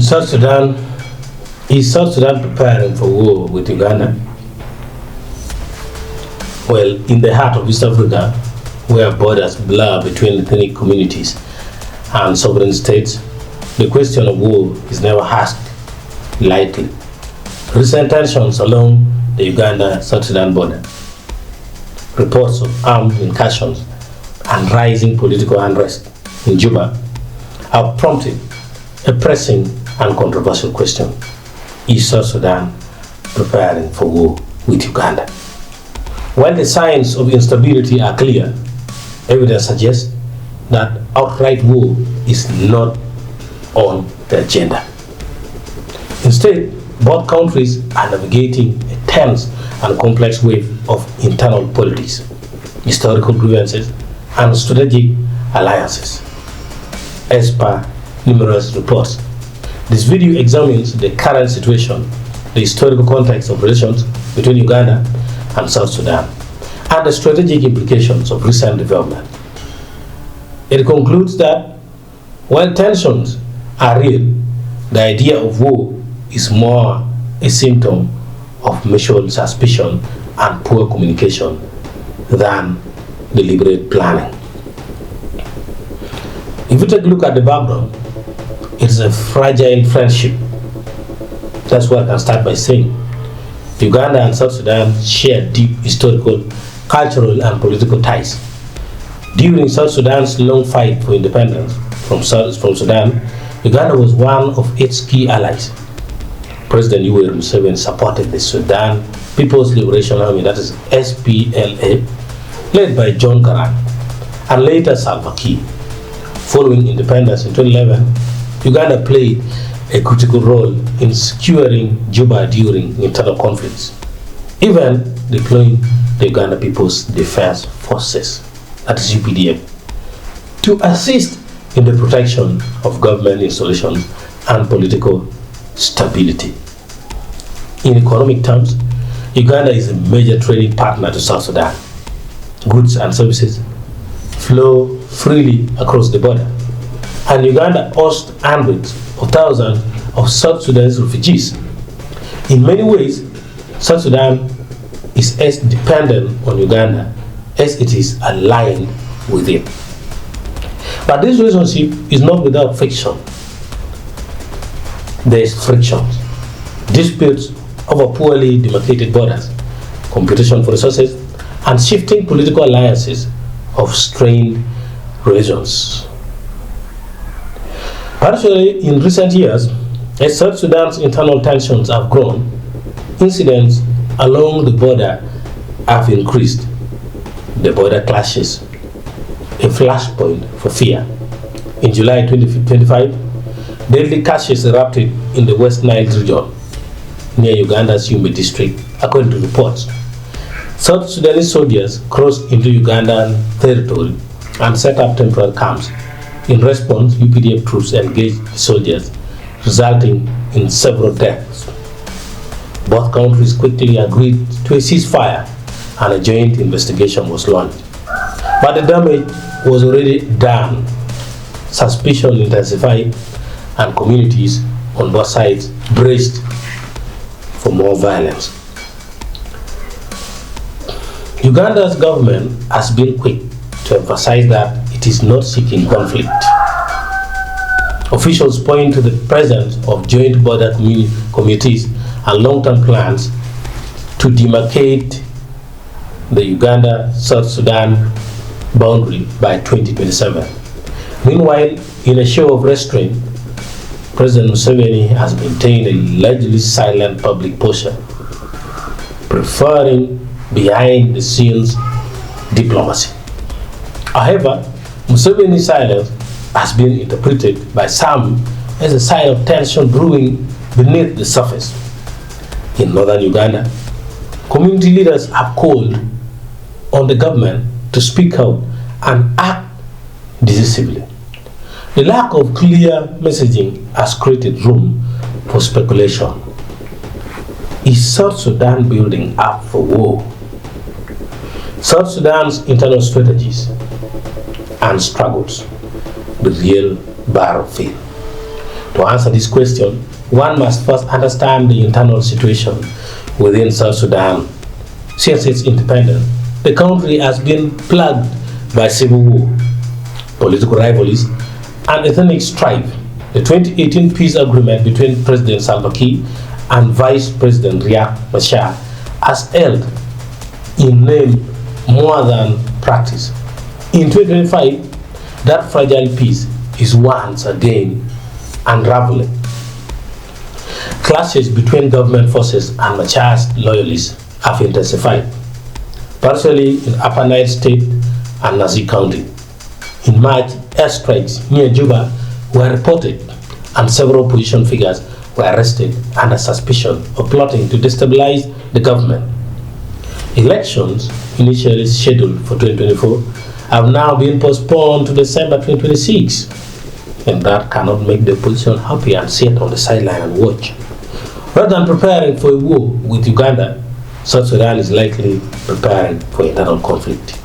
South Sudan, is South Sudan preparing for war with Uganda? Well, in the heart of East Africa, where borders blur between ethnic communities and sovereign states, the question of war is never asked lightly. Recent tensions along the Uganda-South Sudan border, reports of armed incursions, and rising political unrest in Juba have prompted a pressing and controversial question. Is South Sudan preparing for war with Uganda? While the signs of instability are clear, evidence suggests that outright war is not on the agenda. Instead, both countries are navigating a tense and complex wave of internal politics, historical grievances, and strategic alliances. As per numerous reports, this video examines the current situation, the historical context of relations between Uganda and South Sudan, and the strategic implications of recent development. It concludes that while tensions are real, the idea of war is more a symptom of mutual suspicion and poor communication than deliberate planning. If you take a look at the background, it's a fragile friendship. That's what I can start by saying. Uganda and South Sudan share deep historical, cultural, and political ties. During South Sudan's long fight for independence from Sudan, Uganda was one of its key allies. President Yoweri Museveni supported the Sudan People's Liberation Army, that is SPLA, led by John Garang, and later Salva Kiir. Following independence in 2011, Uganda played a critical role in securing Juba during internal conflicts, even deploying the Uganda People's Defense Forces, that is UPDF, to assist in the protection of government installations and political stability. In economic terms, Uganda is a major trading partner to South Sudan. Goods and services flow freely across the border, and Uganda hosts hundreds of thousands of South Sudanese refugees. In many ways, South Sudan is as dependent on Uganda as it is aligned with it. But this relationship is not without friction. There is friction, disputes over poorly demarcated borders, competition for resources, and shifting political alliances of strained regions. Particularly in recent years, as South Sudan's internal tensions have grown, incidents along the border have increased. The border clashes, a flashpoint for fear. In July 2025, deadly clashes erupted in the West Nile region near Uganda's Yumbi district, according to reports. South Sudanese soldiers crossed into Ugandan territory and set up temporary camps. In response, UPDF troops engaged the soldiers, resulting in several deaths. Both countries quickly agreed to a ceasefire and a joint investigation was launched. But the damage was already done. Suspicion intensified and communities on both sides braced for more violence. Uganda's government has been quick to emphasize that it is not seeking conflict. Officials point to the presence of joint border committees and long-term plans to demarcate the Uganda-South Sudan boundary by 2027. Meanwhile, in a show of restraint, President Museveni has maintained a largely silent public posture, preferring behind-the-scenes diplomacy. However, Museveni's silence has been interpreted by some as a sign of tension brewing beneath the surface. In northern Uganda, community leaders have called on the government to speak out and act decisively. The lack of clear messaging has created room for speculation. Is South Sudan building up for war? South Sudan's internal strategies and struggles, the real battlefield. To answer this question, one must first understand the internal situation within South Sudan. Since its independence, the country has been plagued by civil war, political rivalries, and ethnic strife. The 2018 peace agreement between President Salva Kiir and Vice President Riek Machar has held in name more than practice. In 2025, that fragile peace is once again unraveling. Clashes between government forces and Machar's loyalists have intensified, particularly in Upper Nile State and Nazi County. In March, airstrikes near Juba were reported and several opposition figures were arrested under suspicion of plotting to destabilize the government. Elections, initially scheduled for 2024, have now been postponed to December 2026, and that cannot make the opposition happy and sit on the sideline and watch. Rather than preparing for a war with Uganda, South Sudan is likely preparing for internal conflict.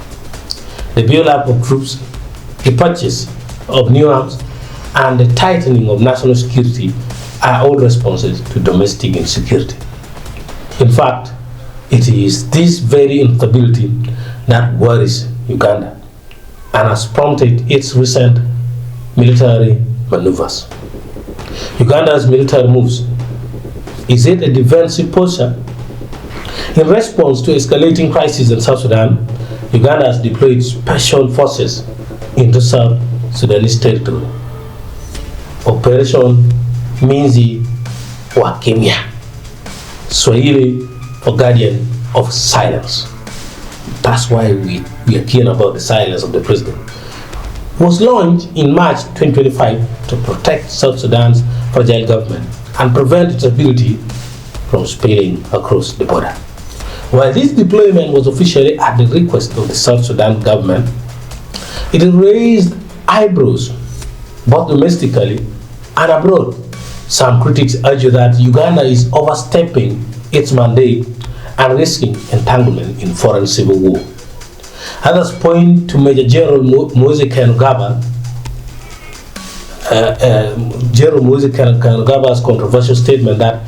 The build-up of troops, the purchase of new arms, and the tightening of national security are all responses to domestic insecurity. In fact, it is this very instability that worries Uganda and has prompted its recent military maneuvers. Uganda's military moves, is it a defensive posture? In response to escalating crises in South Sudan, Uganda has deployed special forces into South Sudanese territory. Operation Minzi wa Kimya, Swahili for guardian of silence. That's why we are keen about the silence of the president. Was launched in March 2025 to protect South Sudan's fragile government and prevent its ability from spreading across the border. While this deployment was officially at the request of the South Sudan government, it raised eyebrows both domestically and abroad. Some critics argue that Uganda is overstepping its mandate and risking entanglement in foreign civil war. Others point to Major General Moses Kainerugaba, Kainerugaba's controversial statement that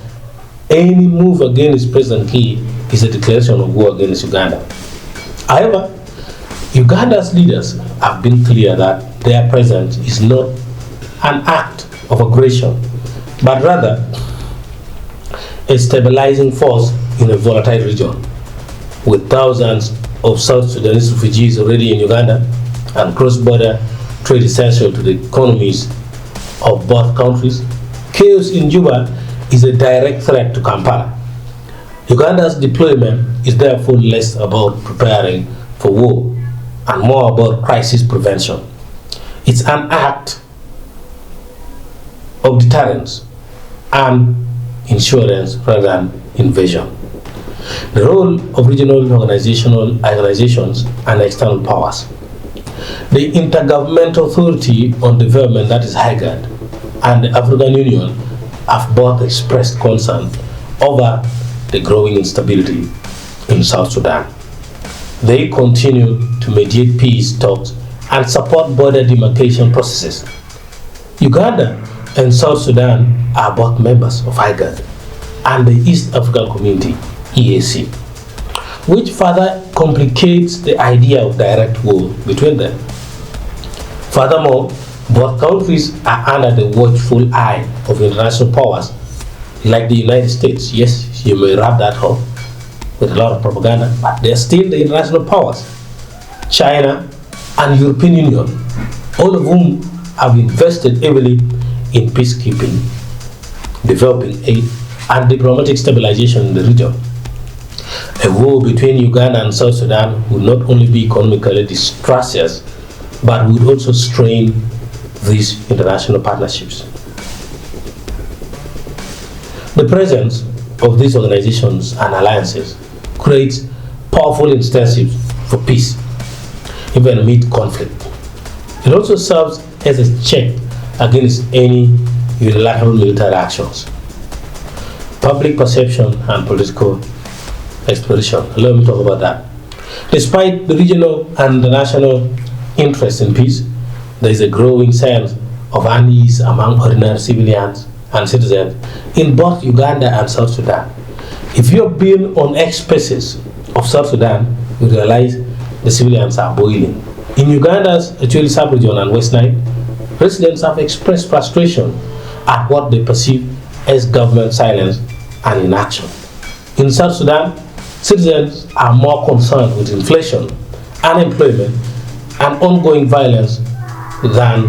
any move against President Kiir is a declaration of war against Uganda. However, Uganda's leaders have been clear that their presence is not an act of aggression, but rather a stabilizing force in a volatile region. With thousands of South Sudanese refugees already in Uganda and cross-border trade essential to the economies of both countries, chaos in Juba is a direct threat to Kampala. Uganda's deployment is therefore less about preparing for war and more about crisis prevention. It's an act of deterrence and insurance rather than invasion. The role of regional organizations and external powers. The Intergovernmental Authority on Development, that is HIGAD, and the African Union have both expressed concern over the growing instability in South Sudan. They continue to mediate peace talks and support border demarcation processes. Uganda and South Sudan are both members of IGAD and the East African Community, EAC, which further complicates the idea of direct war between them. Furthermore, both countries are under the watchful eye of international powers like the United States. Yes, you may wrap that up with a lot of propaganda, but they're still the international powers. China and European Union, all of whom have invested heavily in peacekeeping, developing aid, and diplomatic stabilization in the region. A war between Uganda and South Sudan would not only be economically disastrous, but would also strain these international partnerships. The presence of these organizations and alliances creates powerful incentives for peace, even amid conflict. It also serves as a check against any unilateral military actions. Public perception and political exploration. Let me talk about that. Despite the regional and the national interest in peace, there is a growing sense of unease among ordinary civilians and citizens in both Uganda and South Sudan. If you have been on X spaces of South Sudan, you realize the civilians are boiling. In Uganda's Acholi sub-region and West Nile, residents have expressed frustration at what they perceive as government silence and inaction. In South Sudan, citizens are more concerned with inflation, unemployment, and ongoing violence than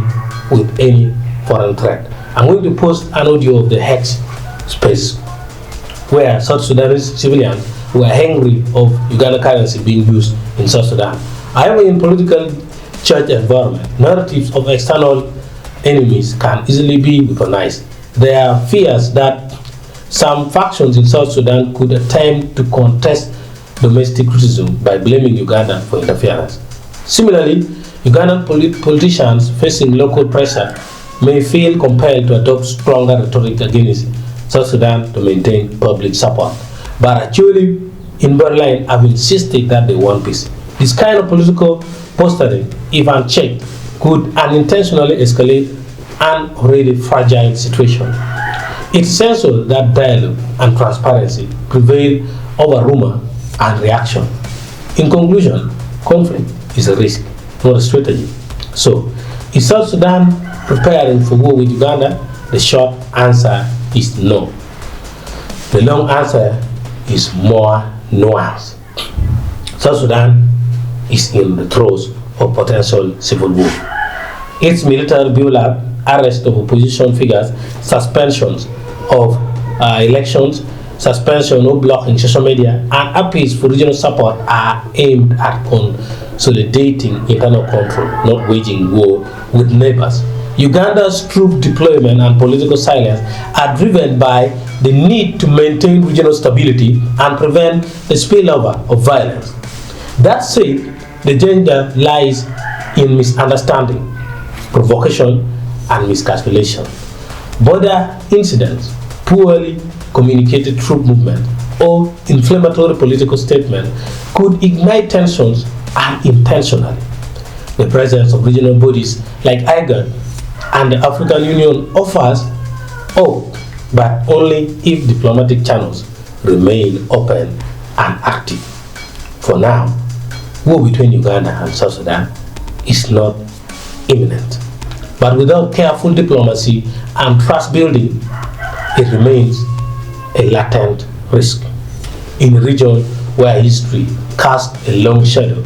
with any foreign threat. I'm going to post an audio of the Hex space where South Sudanese civilians were angry of Uganda currency being used in South Sudan. However, in political church environment, narratives of external enemies can easily be weaponized. There are fears that some factions in South Sudan could attempt to contest domestic criticism by blaming Uganda for interference. Similarly, Ugandan politicians facing local pressure may feel compelled to adopt stronger rhetoric against South Sudan to maintain public support. But actually, in Berlin, have insisted that they want peace. This kind of political posturing, if unchecked, could unintentionally escalate an already fragile situation. It's essential that dialogue and transparency prevail over rumor and reaction. In conclusion, conflict is a risk, not a strategy. So, is South Sudan preparing for war with Uganda? The short answer is no. The long answer is more nuanced. South Sudan is in the throes of potential civil war. Its military buildup, arrest of opposition figures, suspensions of elections, suspension of blocking social media, and appeals for regional support are aimed at consolidating internal control, not waging war with neighbors. Uganda's troop deployment and political silence are driven by the need to maintain regional stability and prevent the spillover of violence. That said, the danger lies in misunderstanding, provocation, and miscalculation. Border incidents, poorly communicated troop movement, or inflammatory political statement could ignite tensions unintentionally. The presence of regional bodies like IGAD and the African Union offers hope, but only if diplomatic channels remain open and active. For now, war between Uganda and South Sudan is not imminent, but without careful diplomacy and trust building, it remains a latent risk. In a region where history casts a long shadow,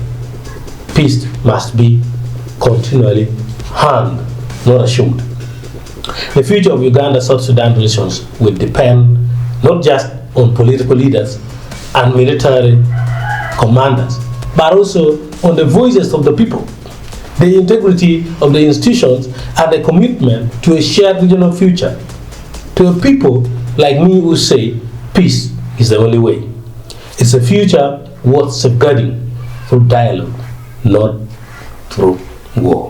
peace must be continually earned, not assumed. The future of Uganda-South Sudan relations will depend not just on political leaders and military commanders, but also on the voices of the people, the integrity of the institutions, and the commitment to a shared regional future. To a people like me who say peace is the only way. It's a future worth safeguarding through dialogue, not through war.